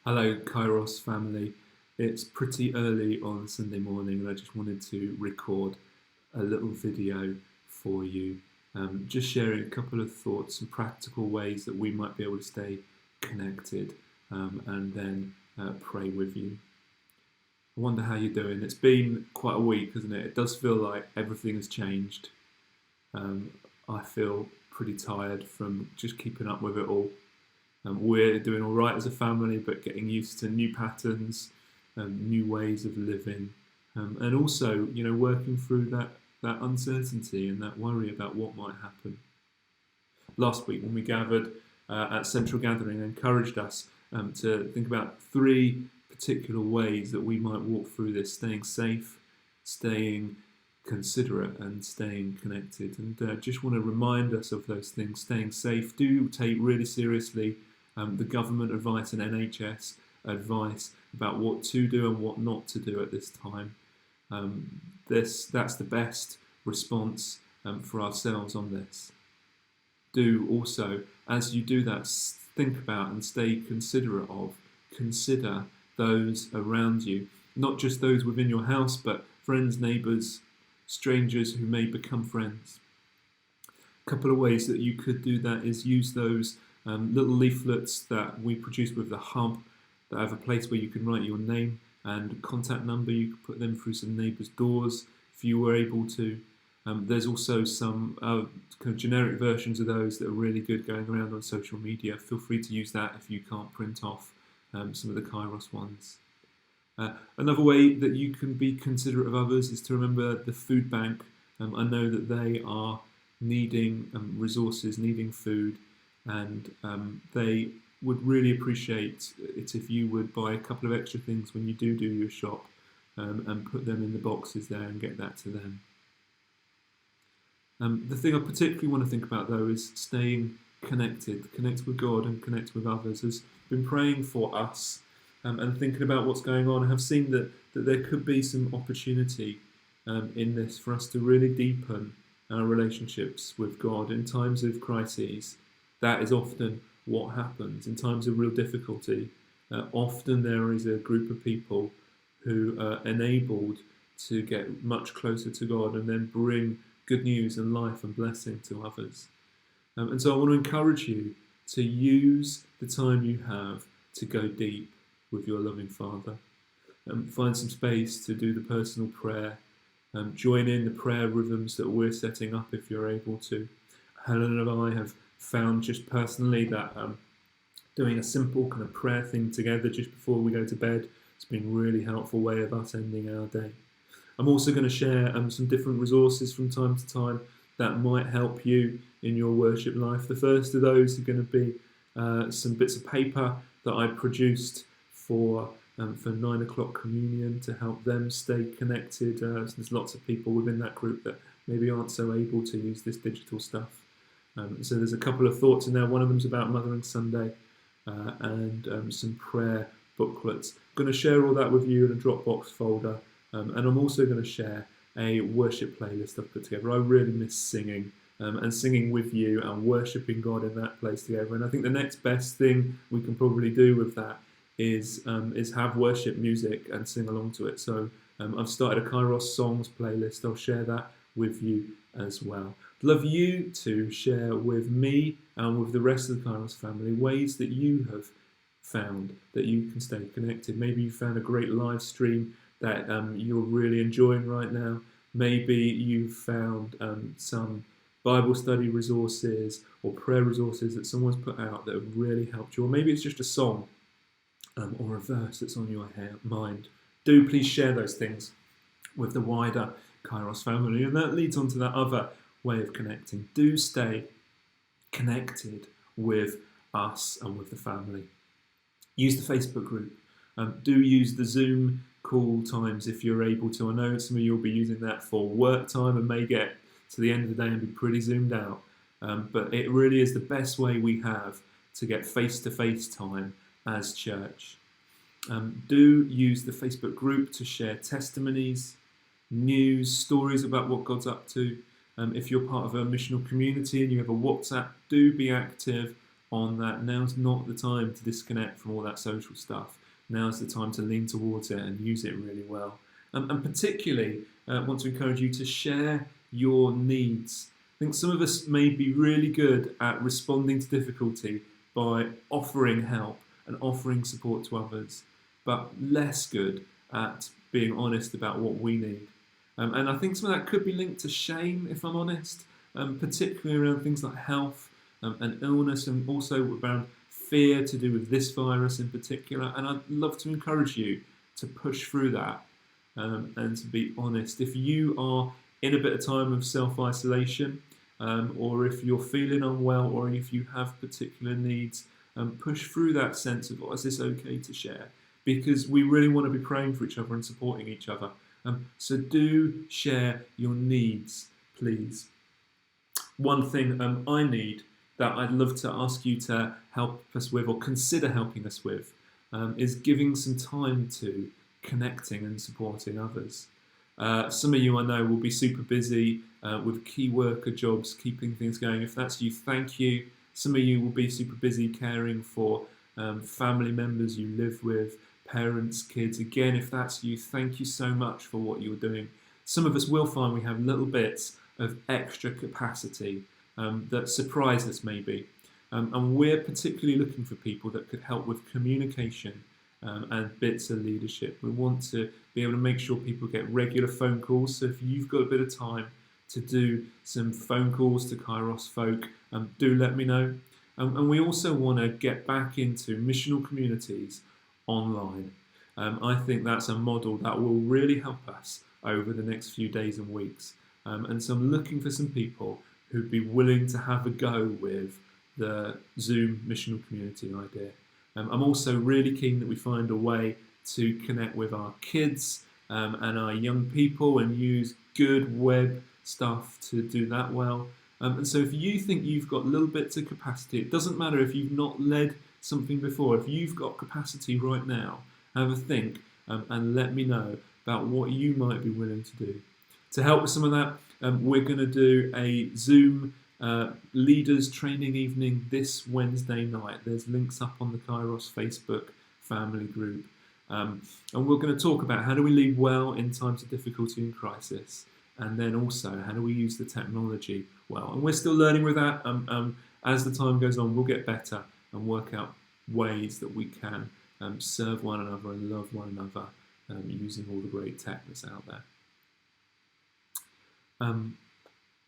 Hello, Kairos family. It's pretty early on Sunday morning, and I just wanted to record a little video for you, just sharing a couple of thoughts and practical ways that we might be able to stay connected, and then pray with you. I wonder how you're doing. It's been quite a week, hasn't it? It does feel like everything has changed. Um, I feel pretty tired from just keeping up with it all. We're doing all right as a family, but getting used to new patterns, new ways of living, and also, working through that uncertainty and that worry about what might happen. Last week, when we gathered at Central Gathering, I encouraged us to think about three particular ways that we might walk through this: staying safe, staying considerate, and staying connected. And just want to remind us of those things. Staying safe. Do take really seriously the government advice and NHS advice about what to do and what not to do at this time. That's the best response for ourselves on this. Do also, as you do that, think about and stay considerate of, consider those around you, not just those within your house, but friends, neighbours, strangers who may become friends. A couple of ways that you could do that is use those little leaflets that we produce with the hub that have a place where you can write your name and contact number. You could put them through some neighbours' doors if you were able to. There's also some kind of generic versions of those that are really good going around on social media. Feel free to use that if you can't print off some of the Kairos ones. Another way that you can be considerate of others is to remember the food bank. I know that they are needing resources, needing food, and they would really appreciate it if you would buy a couple of extra things when you do your shop, and put them in the boxes there and get that to them. The thing I particularly want to think about, though, is staying connected. Connect with God and connect with others. Has been praying for us and thinking about what's going on. I have seen that there could be some opportunity in this for us to really deepen our relationships with God in times of crises. That is often what happens in times of real difficulty. Often there is a group of people who are enabled to get much closer to God and then bring good news and life and blessing to others. And so I want to encourage you to use the time you have to go deep with your loving Father. Find some space to do the personal prayer. Join in the prayer rhythms that we're setting up if you're able to. Helen and I have found just personally that doing a simple kind of prayer thing together just before we go to bed has been a really helpful way of us ending our day. I'm also going to share some different resources from time to time that might help you in your worship life. The first of those are going to be some bits of paper that I produced for 9 o'clock communion to help them stay connected. There's lots of people within that group that maybe aren't so able to use this digital stuff. So there's a couple of thoughts in there. One of them's about Mothering Sunday and some prayer booklets. I'm going to share all that with you in a Dropbox folder, and I'm also going to share a worship playlist I've put together. I really miss singing and singing with you and worshipping God in that place together. And I think the next best thing we can probably do with that is have worship music and sing along to it. So I've started a Kairos songs playlist. I'll share that with you as well. I'd love you to share with me and with the rest of the Kairos family ways that you have found that you can stay connected. Maybe you found a great live stream that you're really enjoying right now. Maybe you found some Bible study resources or prayer resources that someone's put out that have really helped you. Or maybe it's just a song or a verse that's on your mind. Do please share those things with the wider Kairos family. And that leads on to that other way of connecting. Do stay connected with us and with the family. Use the Facebook group. Do use the Zoom call times if you're able to. I know some of you will be using that for work time and may get to the end of the day and be pretty zoomed out. But it really is the best way we have to get face-to-face time as church. Do use the Facebook group to share testimonies, news, stories about what God's up to. If you're part of a missional community and you have a WhatsApp, do be active. on that. Now's not the time to disconnect from all that social stuff. Now's the time to lean towards it and use it really well. And particularly, I want to encourage you to share your needs. I think some of us may be really good at responding to difficulty by offering help and offering support to others, but less good at being honest about what we need. And I think some of that could be linked to shame, if I'm honest, particularly around things like health and illness, and also around fear to do with this virus in particular. And I'd love to encourage you to push through that and to be honest. If you are in a bit of time of self-isolation, or if you're feeling unwell, or if you have particular needs, push through that sense of, is this okay to share? Because we really want to be praying for each other and supporting each other. So do share your needs, please. One thing I need that I'd love to ask you to help us with, or consider helping us with, is giving some time to connecting and supporting others. Some of you I know will be super busy with key worker jobs, keeping things going. If that's you, thank you. Some of you will be super busy caring for family members you live with, parents, kids. Again, if that's you, thank you so much for what you're doing. Some of us will find we have little bits of extra capacity that surprise us maybe. And we're particularly looking for people that could help with communication and bits of leadership. We want to be able to make sure people get regular phone calls. So if you've got a bit of time to do some phone calls to Kairos folk, do let me know. And we also want to get back into missional communities online. I think that's a model that will really help us over the next few days and weeks. And so I'm looking for some people who'd be willing to have a go with the Zoom missional community idea. I'm also really keen that we find a way to connect with our kids and our young people and use good web stuff to do that well. And so if you think you've got little bits of capacity, it doesn't matter if you've not led something before, if you've got capacity right now, have a think and let me know about what you might be willing to do. To help with some of that, we're going to do a Zoom leaders training evening this Wednesday night. There's links up on the Kairos Facebook family group. And we're going to talk about how do we lead well in times of difficulty and crisis, and then also how do we use the technology well. And we're still learning with that. As the time goes on, we'll get better and work out ways that we can serve one another and love one another using all the great tech that's out there.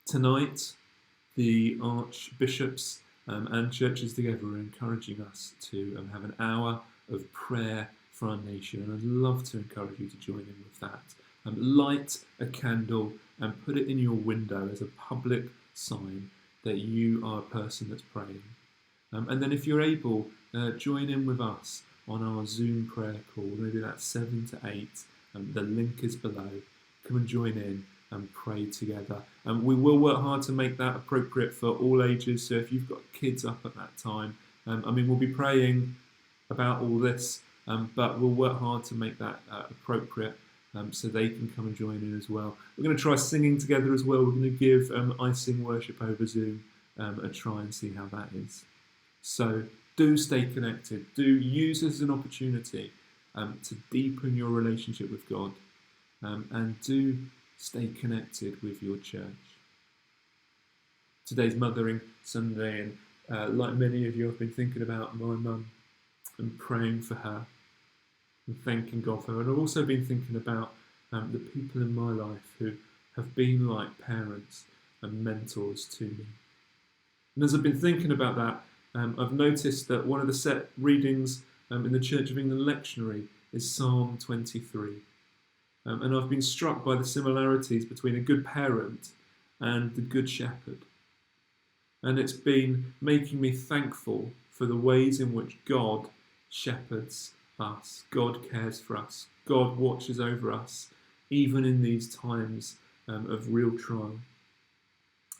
Tonight, the archbishops and churches together are encouraging us to have an hour of prayer for our nation, and I'd love to encourage you to join in with that. Light a candle and put it in your window as a public sign that you are a person that's praying. And then if you're able, join in with us on our Zoom prayer call. We're going to do that 7 to 8. The link is below. Come and join in and pray together. And we will work hard to make that appropriate for all ages. So if you've got kids up at that time, we'll be praying about all this, but we'll work hard to make that appropriate so they can come and join in as well. We're going to try singing together as well. We're going to give I Sing Worship over Zoom a try and see how that is. So do stay connected. Do use this as an opportunity to deepen your relationship with God, and do stay connected with your church. Today's Mothering Sunday, and like many of you, I've been thinking about my mum and praying for her and thanking God for her. And I've also been thinking about the people in my life who have been like parents and mentors to me. And as I've been thinking about that, I've noticed that one of the set readings in the Church of England lectionary is Psalm 23. And I've been struck by the similarities between a good parent and the good shepherd. And it's been making me thankful for the ways in which God shepherds us. God cares for us. God watches over us, even in these times of real trial.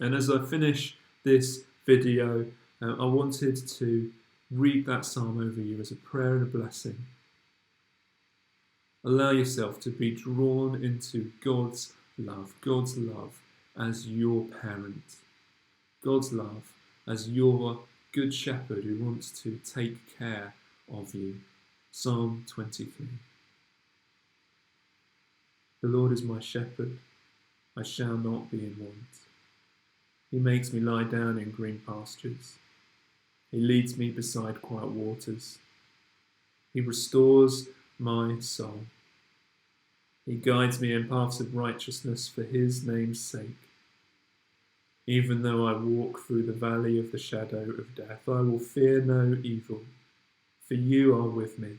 And as I finish this video, I wanted to read that psalm over you as a prayer and a blessing. Allow yourself to be drawn into God's love as your parent, God's love as your good shepherd who wants to take care of you. Psalm 23. The Lord is my shepherd, I shall not be in want. He makes me lie down in green pastures. He leads me beside quiet waters. He restores my soul. He guides me in paths of righteousness for his name's sake. Even though I walk through the valley of the shadow of death, I will fear no evil, for you are with me.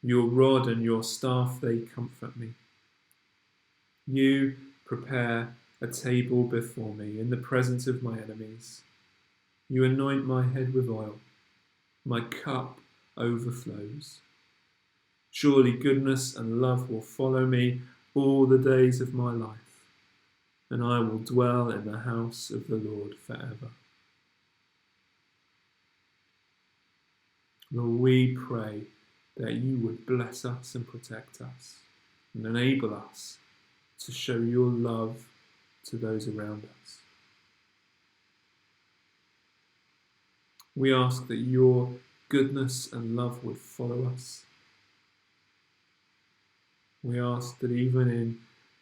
Your rod and your staff, they comfort me. You prepare a table before me in the presence of my enemies. You anoint my head with oil. My cup overflows. Surely goodness and love will follow me all the days of my life, and I will dwell in the house of the Lord forever. Lord, we pray that you would bless us and protect us and enable us to show your love to those around us. We ask that your goodness and love would follow us. We ask that even in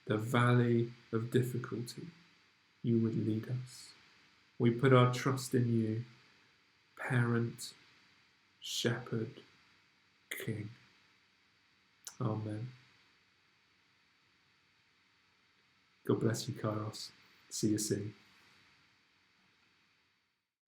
the valley of difficulty, you would lead us. We put our trust in you, parent, shepherd, king. Amen. God bless you, Kairos. See you soon.